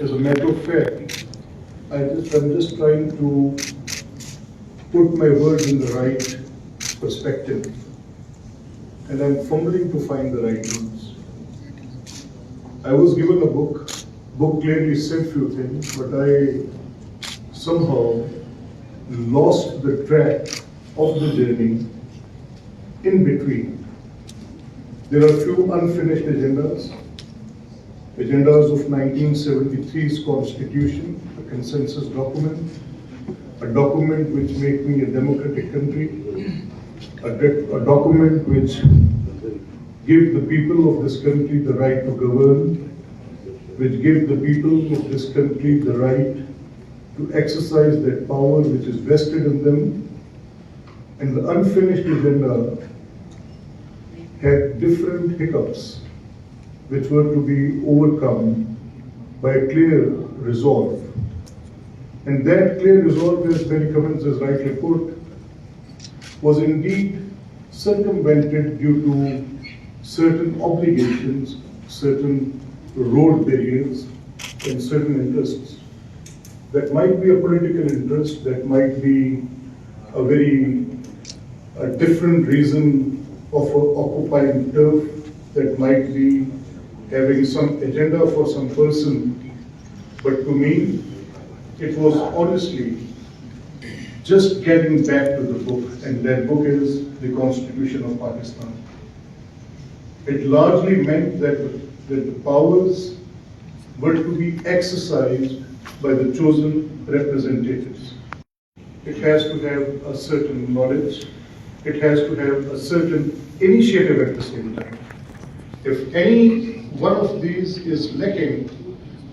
as a matter of fact, I'm just trying to put my words in the right perspective, and I'm fumbling to find the right words. I was given a book. Book clearly said few things, but I somehow lost the track of the journey in between. There are few unfinished agendas of 1973's Constitution, a consensus document, a document which made me a democratic country, a document which gave the people of this country the right to govern, which gave the people of this country the right to exercise that power which is vested in them. And the unfinished agenda had different hiccups which were to be overcome by a clear resolve. And that clear resolve, as Benny Cummins has rightly put, was indeed circumvented due to certain obligations, certain road barriers, and certain interests. That might be a political interest, that might be a very different reason of occupying turf, that might be having some agenda for some person. But to me, it was honestly just getting back to the book, and that book is the Constitution of Pakistan. It largely meant that the powers were to be exercised by the chosen representatives. It has to have a certain knowledge. It has to have a certain initiative at the same time. If any one of these is lacking,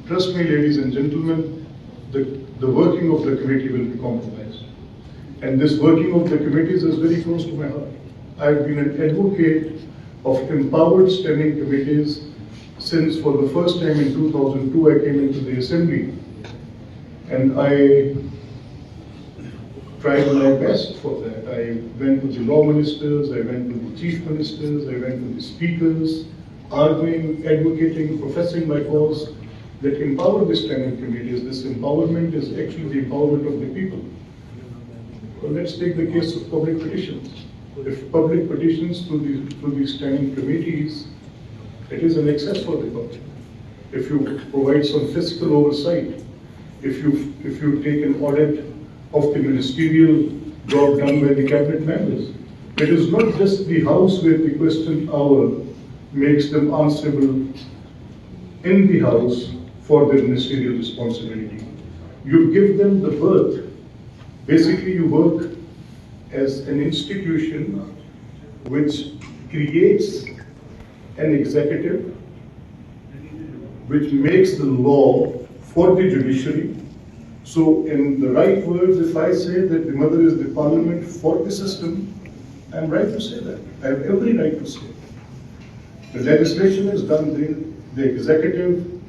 trust me, ladies and gentlemen, the working of the committee will be compromised. And this working of the committees is very close to my heart. I've been an advocate of empowered standing committees since, for the first time in 2002, I came into the Assembly. And I tried my best for that. I went to the law ministers, I went to the chief ministers, I went to the speakers, arguing, advocating, professing my cause that empower the standing committees. This empowerment is actually the empowerment of the people. Well, let's take the case of public petitions. If public petitions through these standing committees, it is an excess for the public. If you provide some fiscal oversight, if you take an audit of the ministerial job done by the cabinet members, it is not just the House where the question hour makes them answerable in the House for their ministerial responsibility. You give them the berth. Basically, you work as an institution which creates an executive, which makes the law for the judiciary. So in the right words, if I say that the mother is the parliament for the system, I'm right to say that. I have every right to say it. The legislation is done there, the executive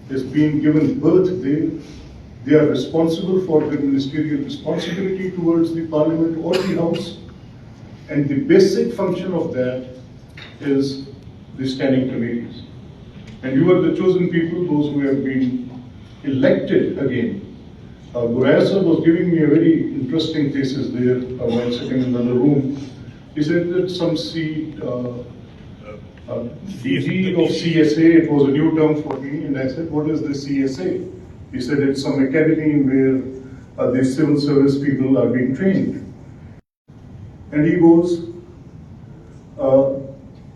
is being given birth there, they are responsible for their ministerial responsibility towards the parliament or the house, and the basic function of that is the standing committees. And you are the chosen people, those who have been elected again. Guraya was giving me a very interesting thesis there while sitting in another room. He said that some seat, DG of CSA, it was a new term for me, and I said, what is the CSA? He said it's some academy where the civil service people are being trained. And he goes,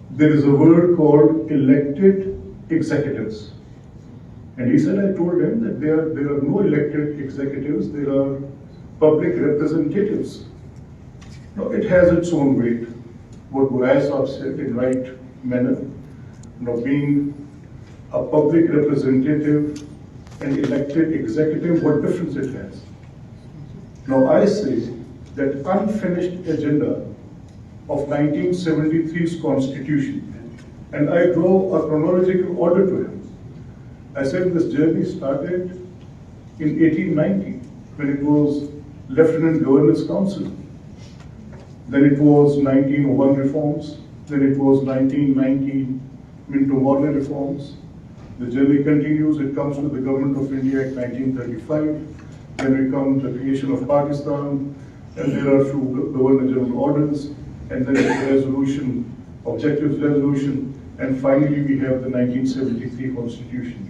there is a word called elected executives. And he said, I told him that there are no elected executives, there are public representatives. No, it has its own weight. What Guraya said in right manner, being a public representative and elected executive, what difference it has. Now I say that unfinished agenda of 1973's Constitution, and I draw a chronological order to him. I said this journey started in 1890 when it was Lieutenant Governor's Council. Then it was 1901 reforms. Then it was 1990 Minto Morley reforms. The journey continues. It comes with the Government of India Act 1935. Then we come to the creation of Pakistan, and there are few Governor General orders, and then the resolution, objectives resolution, and finally we have the 1973 Constitution.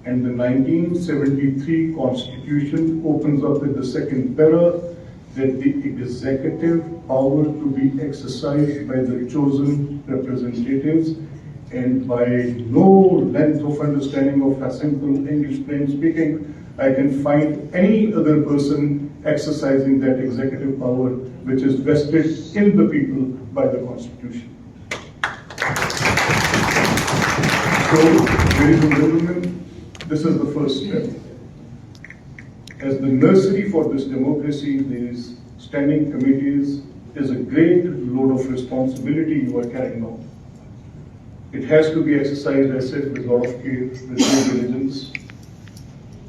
And the 1973 Constitution opens up with the second para that the executive power to be exercised by the chosen representatives, and by no length of understanding of a simple English plain speaking, I can find any other person exercising that executive power which is vested in the people by the Constitution. So, ladies and gentlemen, this is the first step. As the nursery for this democracy, these standing committees is a great load of responsibility you are carrying out. It has to be exercised, I said, with a lot of care, with due diligence.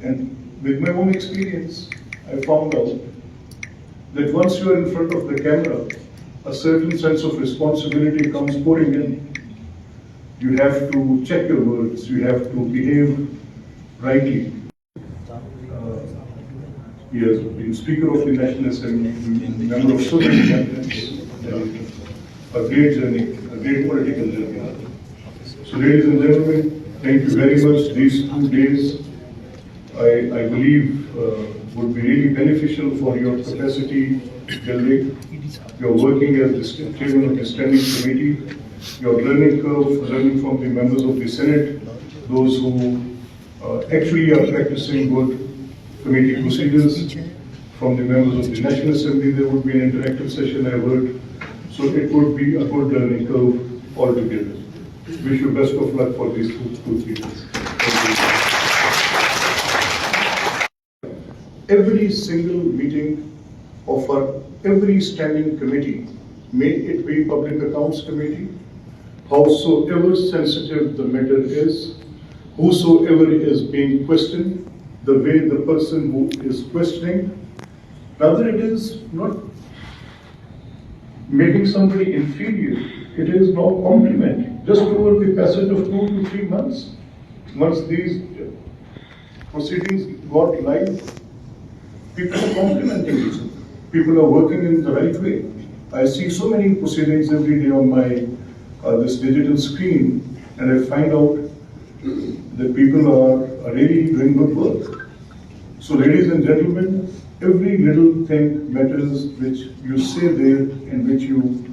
And with my own experience, I found out that once you are in front of the camera, a certain sense of responsibility comes pouring in. You have to check your words, you have to behave rightly. He has been Speaker of the National Assembly, member of so many cabinets, a great journey, a great political journey. So ladies and gentlemen, thank you very much. These 2 days, I believe, would be really beneficial for your capacity building. You're working as the chairman of the standing committee. Your learning curve, learning from the members of the Senate, those who actually are practicing good committee procedures. From the members of the National Assembly, there would be an interactive session, I heard. So it would be a good learning curve altogether. Wish you best of luck for these 2-3 days. Every single meeting of every standing committee, may it be Public Accounts Committee, howsoever sensitive the matter is, whosoever is being questioned, the way the person who is questioning, rather it is not making somebody inferior, it is now compliment. Just over the passage of 2 to 3 months, once these proceedings got live, people are complimenting each other. People are working in the right way. I see so many proceedings every day on my this digital screen, and I find out that people are really doing good work. So ladies and gentlemen, every little thing matters which you say there and which you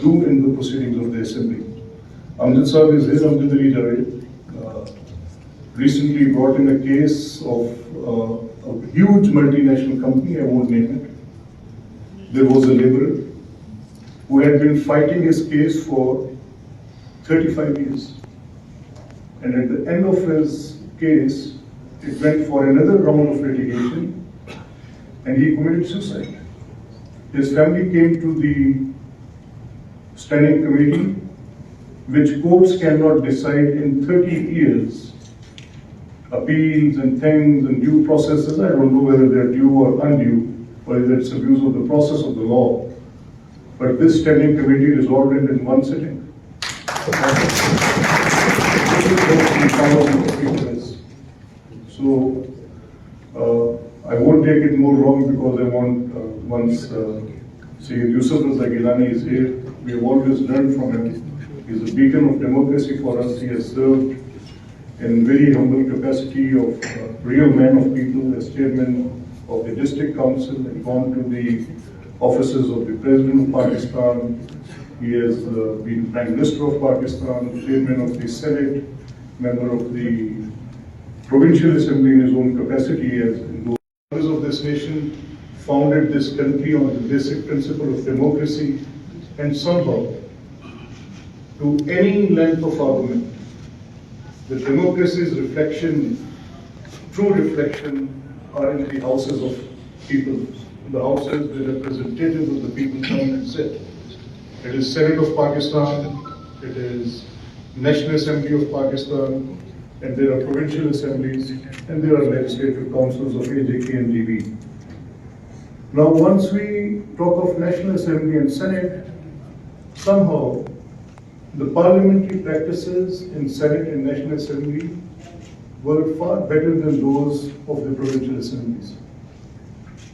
do in the proceedings of the Assembly. Amjad Sahib is here, Amjad Ali Javed, recently brought in a case of a huge multinational company, I won't name it. There was a laborer who had been fighting his case for 35 years. And at the end of his case, it went for another round of litigation, and he committed suicide. His family came to the standing committee, which courts cannot decide in 30 years. Appeals and things and due processes, I don't know whether they're due or undue, or whether it's abuse of the process of the law. But this standing committee resolved it in one sitting. So, I won't take it more long because I want, once Sayyid Yusuf Raza Gilani is here, we have always learned from him. He's a beacon of democracy for us. He has served in very humble capacity of real man of people as chairman of the district council and gone to the offices of the President of Pakistan. He has been Prime Minister of Pakistan, chairman of the Senate, member of the Provincial Assembly in his own capacity as members of this nation, founded this country on the basic principle of democracy, and somehow, to any length of argument, the democracy's reflection, true reflection, are in the houses of people. The houses, the representatives of the people come and sit. It is Senate of Pakistan, it is National Assembly of Pakistan, and there are provincial assemblies, and there are legislative councils of AJK and DB. Now, once we talk of National Assembly and Senate, somehow the parliamentary practices in Senate and National Assembly were far better than those of the provincial assemblies.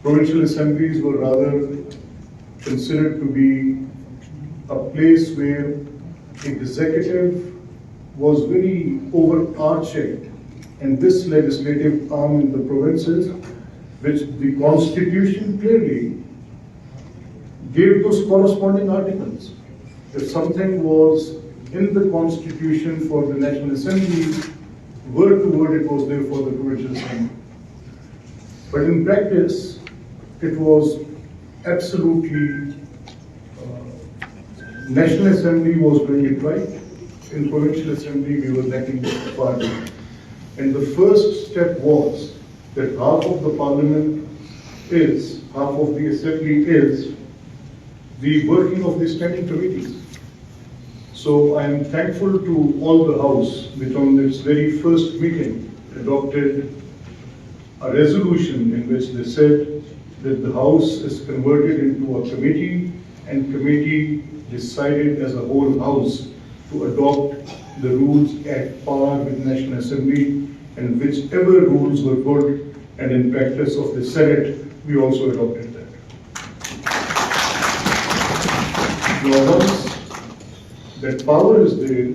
Provincial assemblies were rather considered to be a place where executive was very overarching, and this legislative arm in the provinces, which the constitution clearly gave those corresponding articles. If something was in the constitution for the National Assembly, word to word it was there for the provincial assembly. But in practice, it was absolutely, National Assembly was doing it right. In provincial assembly, we were lacking far behind. And the first step was that half of the parliament is, half of the assembly is the working of the standing committees. So I am thankful to all the House, which on its very first meeting adopted a resolution in which they said that the House is converted into a committee, and committee decided as a whole House to adopt the rules at par with National Assembly, and whichever rules were good and in practice of the Senate, we also adopted that. Now once that power is there,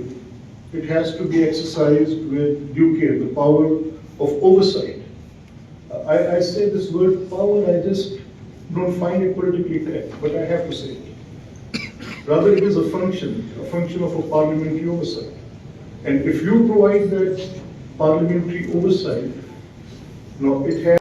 it has to be exercised with due care, the power of oversight. I say this word power, I just don't find it politically correct, but I have to say it. Rather, it is a function of a parliamentary oversight. And if you provide that parliamentary oversight, now it has